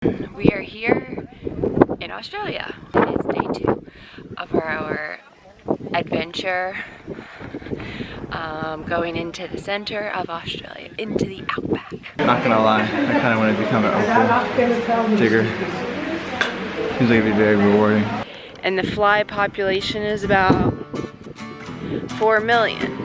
We are here in Australia. It is day 2 of our adventure going into the center of Australia, into the outback. Not gonna lie, I kind of want to become an opal digger. Seems like it'd be very rewarding. And the fly population is about 4 million.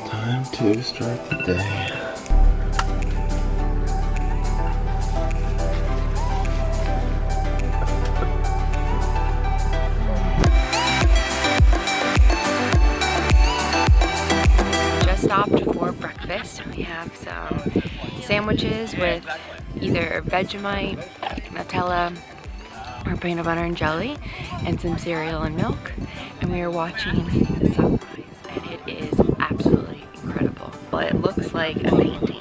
Time to start the day. Stopped for breakfast. We have some sandwiches with either Vegemite, Nutella, or peanut butter and jelly, and some cereal and milk. And we are watching the sunrise, and it is absolutely incredible. Well, it looks like a painting.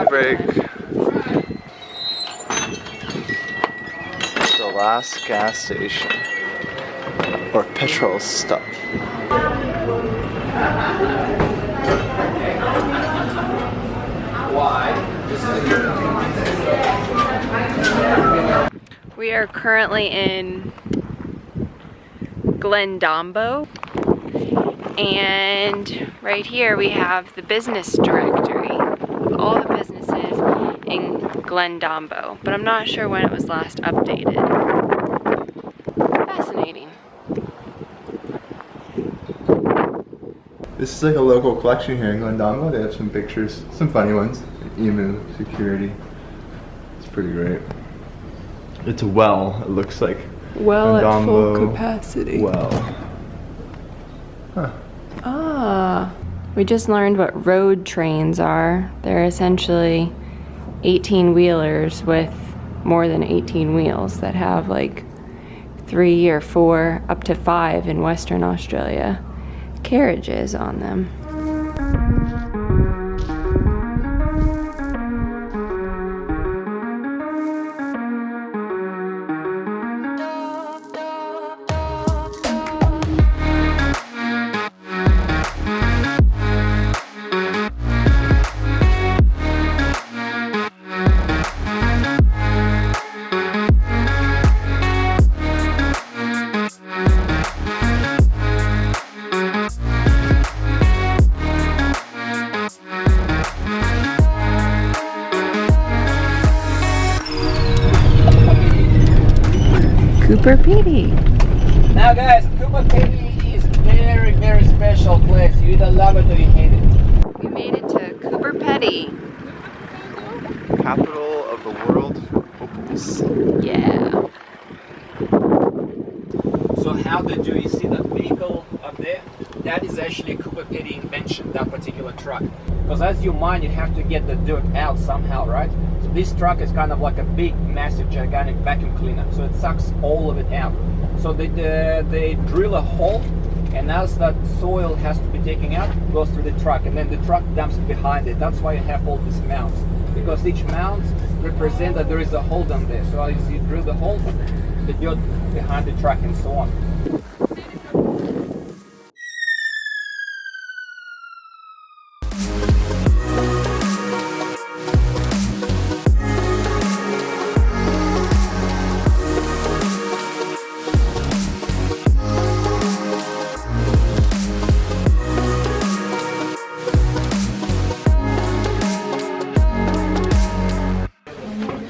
Break. The last gas station or petrol stop. We are currently in Glendombo, and right here we have the business directory of all the businesses in Glendombo, but I'm not sure when it was last updated. Fascinating. This is like a local collection here in Glendombo. They have some pictures, some funny ones. Emu security. It's pretty great. It's a well, it looks like. Well, at full Glendombo capacity. Well. Huh. Ah. We just learned what road trains are. They're essentially 18-wheelers with more than 18 wheels that have like 3 or 4, up to 5 in Western Australia, carriages on them. Coober Pedy. Now guys, Coober Pedy is very, very special place. You either love it or you hate it. We made it to Coober Pedy. Capital of the world for opals. Yeah. So how they do, you see that vehicle up there? That is actually a Coober Pedy invention, that particular truck. Because as you mine, you have to get the dirt out somehow, right? So this truck is kind of like a big, massive, gigantic vacuum cleaner. So it sucks all of it out. So they drill a hole, and as that soil has to be taken out, it goes through the truck, and then the truck dumps it behind it. That's why you have all these mounds. Because each mount represents that there is a hole down there. So as you drill the hole, the dirt behind the truck and so on.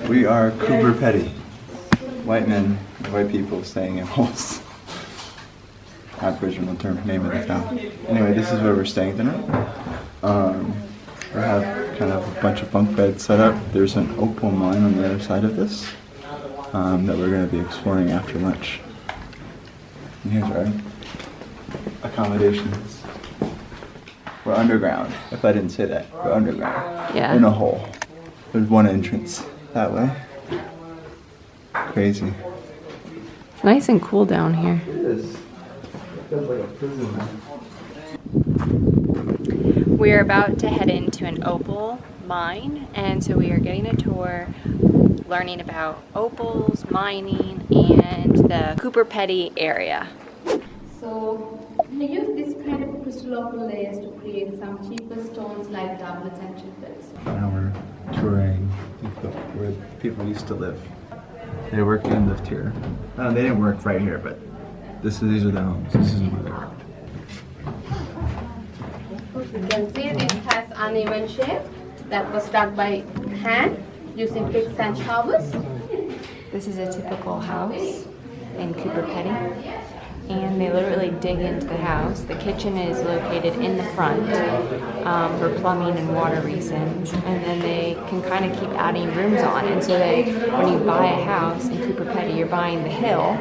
We are Coober Pedy. White men, white people staying in holes. Aboriginal term, name of the town. Anyway, this is where we're staying tonight. We have kind of a bunch of bunk beds set up. There's an opal mine on the other side of this that we're going to be exploring after lunch. And here's our accommodations. We're underground. If I didn't say that, we're underground. Yeah. In a hole. There's one entrance that way. Crazy. It's nice and cool down here. It is. It feels like a prison. We're about to head into an opal mine, and so we are getting a tour, learning about opals, mining, and the Coober Pedy area. So we use this kind of crystal opal layers to create some cheaper stones like doublets and triplets. Now we're touring where people used to live. They worked and lived here. No, they didn't work right here, but these are the homes. This is where they worked. You can see this has uneven shape that was done by hand using picks and shovels. This is a typical house in Coober Pedy, and they literally dig into the house. The kitchen is located in the front for plumbing and water reasons, and then they can kind of keep adding rooms on. And so when you buy a house in Coober Pedy, you're buying the hill,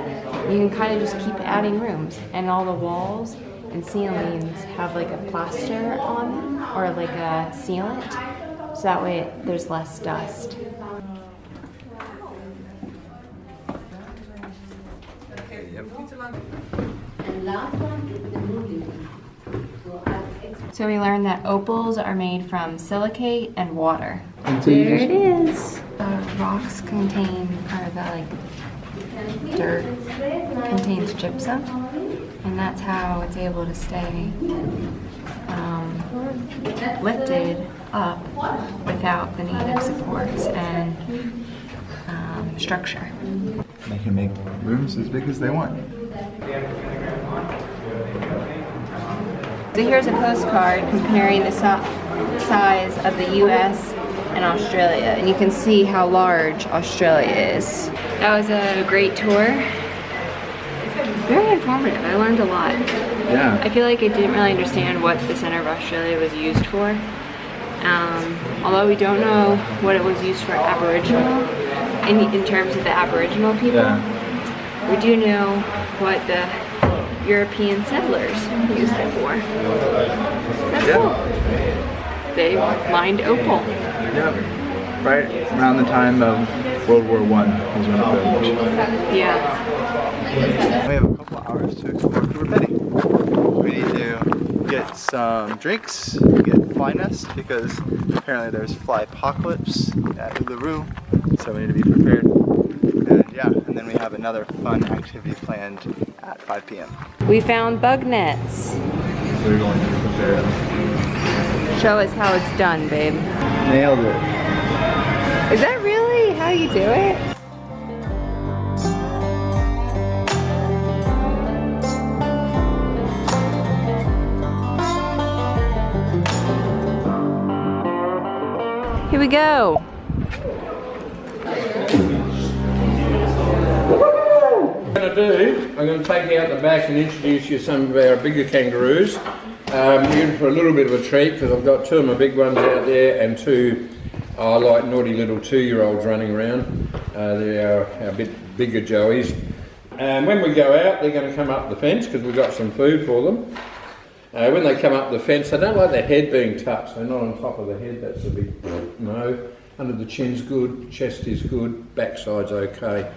you can kind of just keep adding rooms, and all the walls and ceilings have like a plaster on them or like a sealant, so that way there's less dust. And last one is the moving. So we learned that opals are made from silicate and water. And so There it is. The rocks contain, or the dirt contains gypsum, and that's how it's able to stay lifted up without the need of supports and structure. They can make rooms as big as they want. So here's a postcard comparing the size of the US and Australia, and you can see how large Australia is. That was a great tour. Very informative. I learned a lot. Yeah. I feel like I didn't really understand what the center of Australia was used for. Although we don't know what it was used for Aboriginal, in terms of the Aboriginal people. Yeah. We do know what the European settlers used it for. That's cool. They mined opal. Yeah. Right around the time of World War I was when it boomed. Yeah. We have a couple hours to explore Coober Pedy. We need to get some drinks, get fly nest, because apparently there's fly apocalypse at Uluru, so we need to be prepared. And yeah, and then we have another fun activity planned at 5 p.m. We found bug nets. We're going to prepare them. Show us how it's done, babe. Nailed it. Is that really how you do it? Here we go. I'm going to take you out the back and introduce you to some of our bigger kangaroos. You're in for a little bit of a treat because I've got two of my big ones out there and two like naughty little 2-year-olds running around. They are our bit bigger joeys. And when we go out, they're going to come up the fence because we've got some food for them. When they come up the fence, they don't like their head being touched. They're not on top of the head, that's a big no. Under the chin's good, chest is good, backside's okay.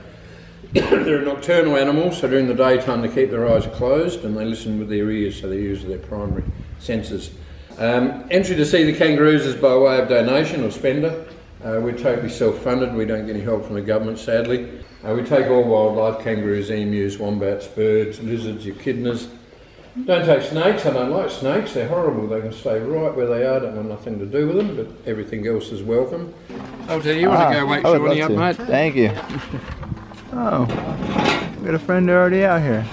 They're a nocturnal animal, so during the daytime they keep their eyes closed and they listen with their ears, so they use their primary senses. Entry to see the kangaroos is by way of donation or spender. We're totally self-funded, we don't get any help from the government, sadly. We take all wildlife, kangaroos, emus, wombats, birds, lizards, echidnas. Don't take snakes, I don't like snakes, they're horrible, they can stay right where they are, don't want nothing to do with them, but everything else is welcome. Oh, do you want to go wake Shawnee up, mate? Thank you. Oh, we got a friend already out here.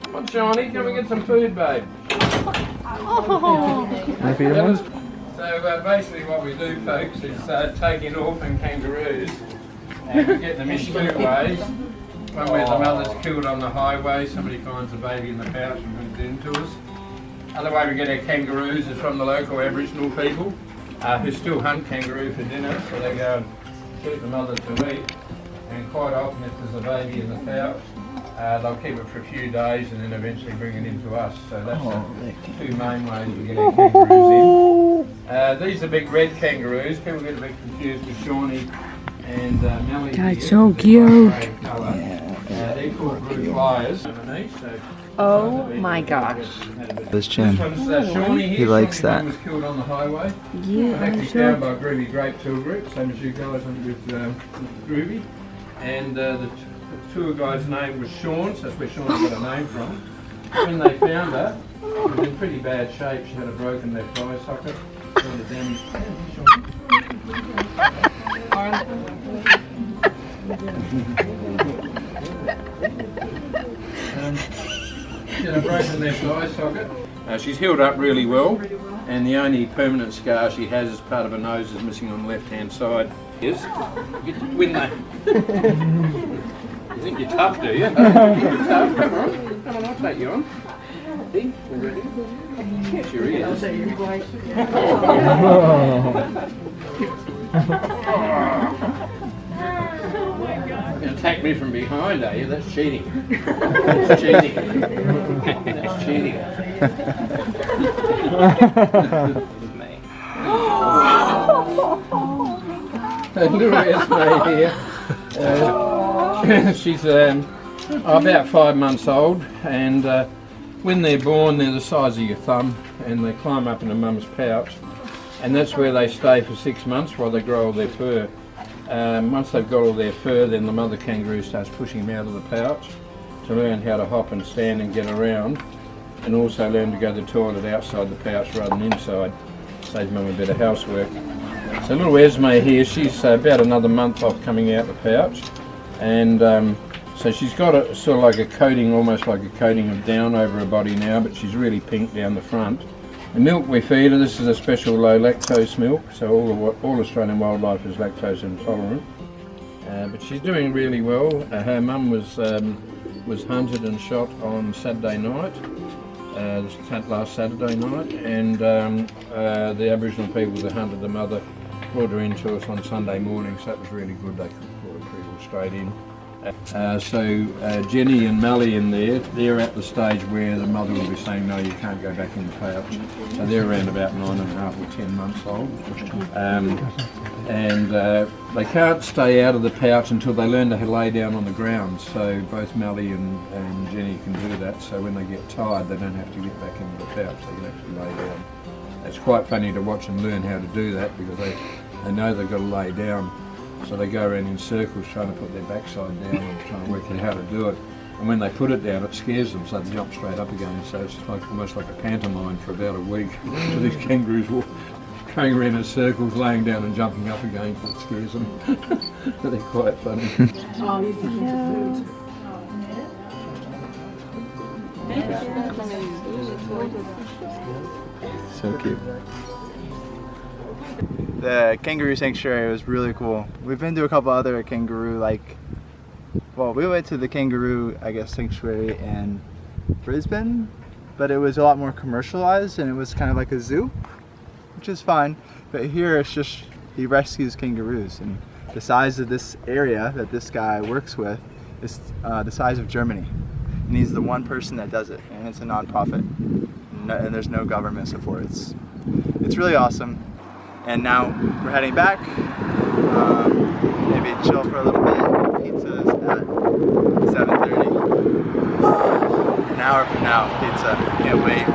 Come on, Shawnee, can we get some food, babe? Can I feed him one? So basically what we do, folks, is take in orphan kangaroos and we get them in 2 ways. One where the mother's killed on the highway, somebody finds a baby in the pouch and brings it into us. Other way we get our kangaroos is from the local Aboriginal people who still hunt kangaroo for dinner, so they go and shoot the mother to eat. And quite often if there's a baby in the pouch, they'll keep it for a few days and then eventually bring it into us. So that's the 2 main ways we get our kangaroos in. These are big red kangaroos. People get a bit confused with Shawnee and Melly. That's so cute. They're called blue flyers. Oh my gosh. His chin. Shawnee here. He likes Shawnee that. was killed on the highway. Yeah, Actually found by Groovy Grape Tour Group, same as you guys with Groovy. And the tour guy's name was Sean, so that's where Sean got a name from. When they found her, she was in pretty bad shape. She had a broken left eye socket, had a damaged she had a broken left eye socket. She's healed up really well, and the only permanent scar she has as part of her nose is missing on the left-hand side. Yes, you get to win that. You think you're tough, do you? You're tough. Come on, I'll take you on. See, we're ready. Yes, your ears. You're going to attack me from behind, are you? That's cheating. That's cheating. That's cheating. Little Esme here. She's about 5 months old, and when they're born they're the size of your thumb, and they climb up in a mum's pouch, and that's where they stay for 6 months while they grow all their fur. Once they've got all their fur, then the mother kangaroo starts pushing them out of the pouch to learn how to hop and stand and get around, and also learn to go to the toilet outside the pouch rather than inside. Saves mum a bit of housework. So little Esme here, she's about another month off coming out the pouch, and so she's got a sort of like a coating, almost like a coating of down over her body now, but she's really pink down the front. The milk we feed her, this is a special low lactose milk, so all Australian wildlife is lactose intolerant. But she's doing really well. Her mum was hunted and shot on Saturday night, last Saturday night, and the Aboriginal people that hunted the mother brought her into us on Sunday morning, so that was really good. They brought her pretty well straight in. So Jenny and Melly in there, they're at the stage where the mother will be saying, no, you can't go back in the pouch. So they're around about 9.5 or 10 months old. And they can't stay out of the pouch until they learn to lay down on the ground. So both Melly and Jenny can do that. So when they get tired, they don't have to get back into the pouch, they can actually lay down. It's quite funny to watch them learn how to do that, because they know they've got to lay down. So they go around in circles trying to put their backside down and trying to work out how to do it. And when they put it down, it scares them, so they jump straight up again. So it's like, almost like a pantomime for about a week. So these kangaroos will going around in circles, laying down and jumping up again, so it scares them. But they're quite funny. Oh, you're thinking of food. So cute. The kangaroo sanctuary was really cool. We've been to a couple other kangaroo, we went to the kangaroo, I guess, sanctuary in Brisbane, but it was a lot more commercialized and it was kind of like a zoo, which is fine. But here it's just he rescues kangaroos, and the size of this area that this guy works with is the size of Germany. And he's the one person that does it, and it's a non-profit, and there's no government support. It's really awesome. And now we're heading back. Maybe chill for a little bit. Pizza's at 7:30. An hour from now, pizza. Can't wait.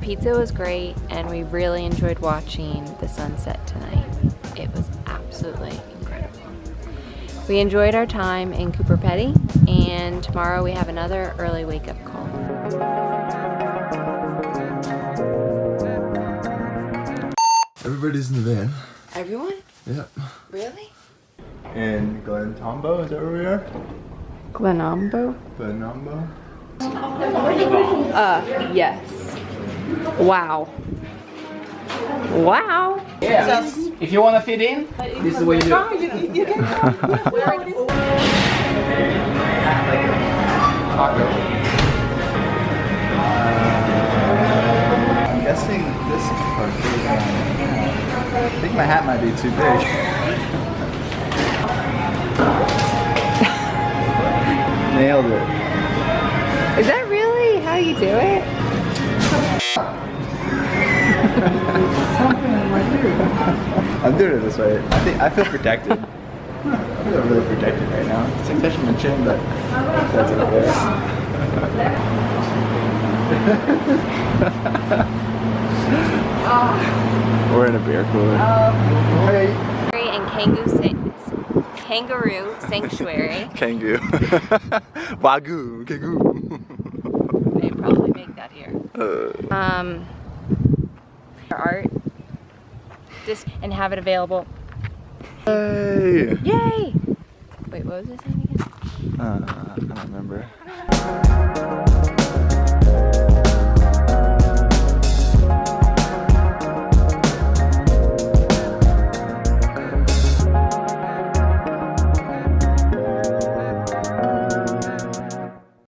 Pizza was great, and we really enjoyed watching the sunset tonight. It was absolutely incredible. We enjoyed our time in Coober Pedy, and tomorrow we have another early wake-up call. Everybody's in the van. Everyone? Yep. Really? And Glen Tombo, is that where we are? Glenombo? Glenombo? Yes. Wow. Wow. Yeah. If you want to fit in, this is what you do. I'm guessing this part is I think my hat might be too big. Nailed it. Is that really how you do it? I'm doing it this way. I feel protected. I feel really protected right now. It's like touching my chin, but that's okay. We're in a beer cooler. Hey. And kangaroo sanctuary. Kangaroo. Wagyu. Kangaroo. They probably make that here. Art. This and have it available. Hey. Yay! Wait, what was I saying again? I don't remember.